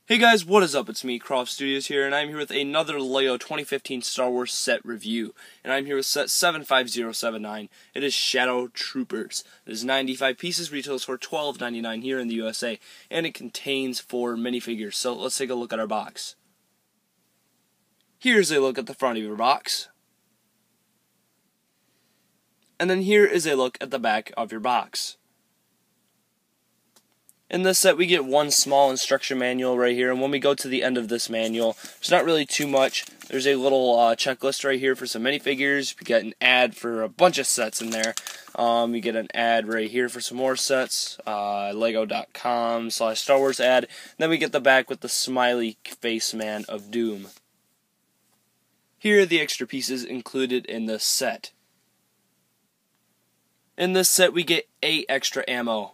Hey guys, what is up? It's me, CroffStudios here, and I'm here with another LEGO 2015 Star Wars set review. And I'm here with set 75079. It is Shadow Troopers. It is 95 pieces, retails for $12.99 here in the USA, and it contains 4 minifigures. So let's take a look at our box. Here's a look at the front of your box. And then here is a look at the back of your box. In this set, we get one small instruction manual right here, and when we go to the end of this manual, there's not really too much. There's a little checklist right here for some minifigures. We get an ad for a bunch of sets in there. We get an ad right here for some more sets, lego.com/Star Wars ad. Then we get the back with the smiley face man of doom. Here are the extra pieces included in this set. In this set, we get 8 extra ammo.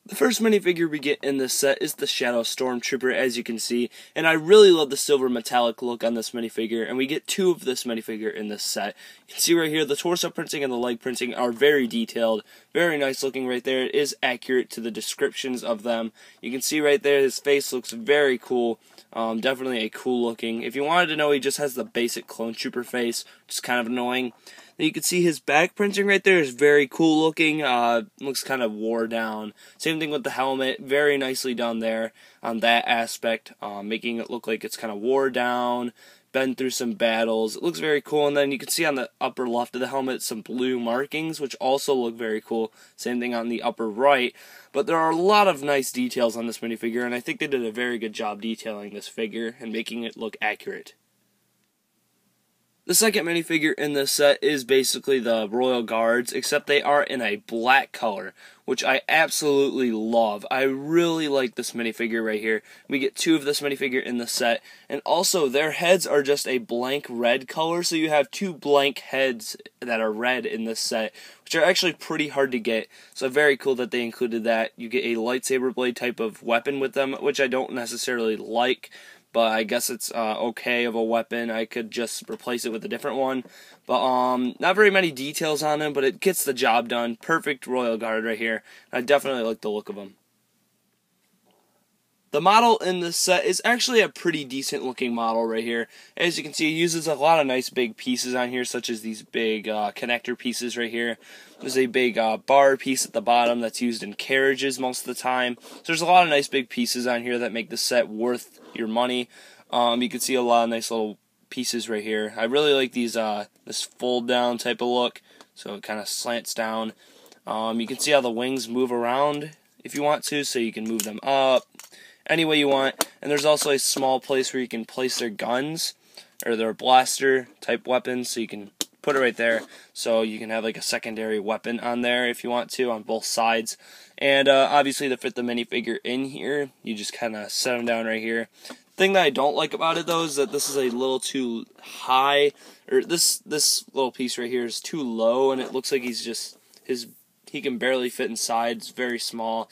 The first minifigure we get in this set is the Shadow Stormtrooper, as you can see, and I really love the silver metallic look on this minifigure, and we get 2 of this minifigure in this set. You can see right here the torso printing and the leg printing are very detailed, very nice looking right there. It is accurate to the descriptions of them. You can see right there his face looks very cool, definitely a cool looking. If you wanted to know, he just has the basic clone trooper face, which is kind of annoying. You can see his back printing right there is very cool looking, looks kind of wore down. Same thing with the helmet, very nicely done there on that aspect, making it look like it's kind of wore down, been through some battles. It looks very cool, and then you can see on the upper left of the helmet some blue markings, which also look very cool. Same thing on the upper right, but there are a lot of nice details on this minifigure, and I think they did a very good job detailing this figure and making it look accurate. The second minifigure in this set is basically the Royal Guards, except they are in a black color, which I absolutely love. I really like this minifigure right here. We get 2 of this minifigure in the set, and also their heads are just a blank red color, so you have 2 blank heads that are red in this set, which are actually pretty hard to get, so very cool that they included that. You get a lightsaber blade type of weapon with them, which I don't necessarily like, but I guess it's okay of a weapon. I could just replace it with a different one. But not very many details on him, but it gets the job done. Perfect Royal Guard right here. I definitely like the look of him. The model in this set is actually a pretty decent looking model right here. As you can see, it uses a lot of nice big pieces on here, such as these big connector pieces right here. There's a big bar piece at the bottom that's used in carriages most of the time. So there's a lot of nice big pieces on here that make the set worth your money. You can see a lot of nice little pieces right here. I really like these this fold down type of look, so it kind of slants down. You can see how the wings move around if you want to, so you can move them up any way you want. And there's also a small place where you can place their guns or their blaster type weapons, so you can put it right there, so you can have like a secondary weapon on there if you want to on both sides. And obviously to fit the minifigure in here, you just kind of set them down right here. The thing that I don't like about it though is that this is a little too high, or this little piece right here is too low, and it looks like he can barely fit inside. It's very small.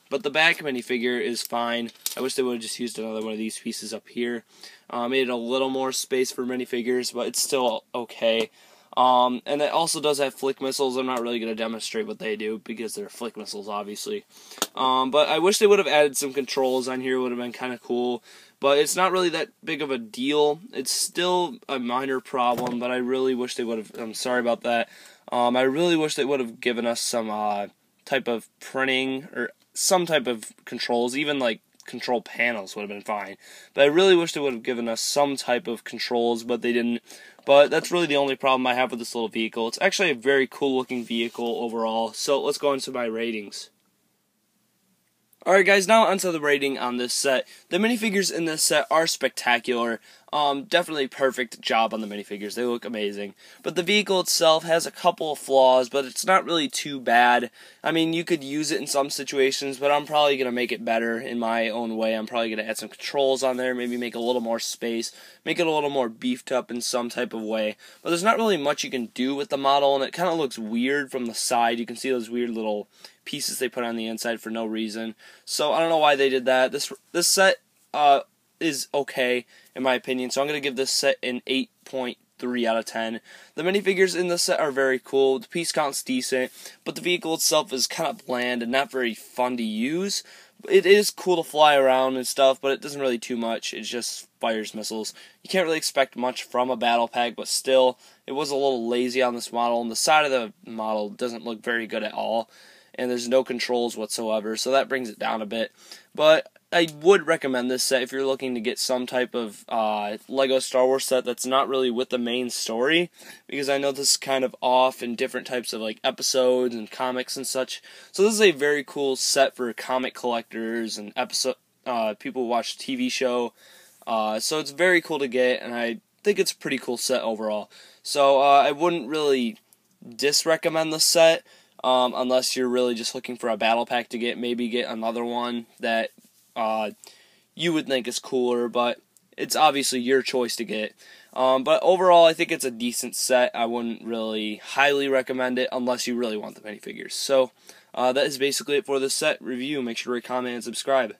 But the back minifigure is fine. I wish they would have just used another one of these pieces up here. Made it a little more space for minifigures, but it's still okay. And it also does have flick missiles. I'm not really going to demonstrate what they do because they're flick missiles, obviously. But I wish they would have added some controls on here. It would have been kind of cool. But it's not really that big of a deal. It's still a minor problem, but I really wish they would have. I'm sorry about that. I really wish they would have given us some type of printing or some type of controls, even like control panels would have been fine. But I really wish they would have given us some type of controls, but they didn't. But that's really the only problem I have with this little vehicle. It's actually a very cool looking vehicle overall. So let's go into my ratings. Alright guys, now onto the rating on this set. The minifigures in this set are spectacular. Definitely perfect job on the minifigures. They look amazing. But the vehicle itself has a couple of flaws, but it's not really too bad. I mean, you could use it in some situations, but I'm probably going to make it better in my own way. I'm probably going to add some controls on there, maybe make a little more space, make it a little more beefed up in some type of way. But there's not really much you can do with the model, and it kind of looks weird from the side. You can see those weird little pieces they put on the inside for no reason. So I don't know why they did that. This set is okay in my opinion, so I'm going to give this set an 8.2 3 out of 10. The minifigures in this set are very cool. The piece count's decent, but the vehicle itself is kind of bland and not very fun to use. It is cool to fly around and stuff, but it doesn't really too much. It just fires missiles. You can't really expect much from a battle pack, but still, it was a little lazy on this model, and the side of the model doesn't look very good at all, and there's no controls whatsoever, so that brings it down a bit. But I would recommend this set if you're looking to get some type of Lego Star Wars set that's not really with the main story, because I know this is kind of off in different types of like episodes and comics and such. So this is a very cool set for comic collectors and people who watch TV show. So it's very cool to get, and I think it's a pretty cool set overall. So I wouldn't really disrecommend the set unless you're really just looking for a battle pack to get. Maybe get another one that you would think is cooler, but it's obviously your choice to get. But overall, I think it's a decent set. I wouldn't really highly recommend it unless you really want the minifigures. So that is basically it for this set review. Make sure to rate, comment, and subscribe.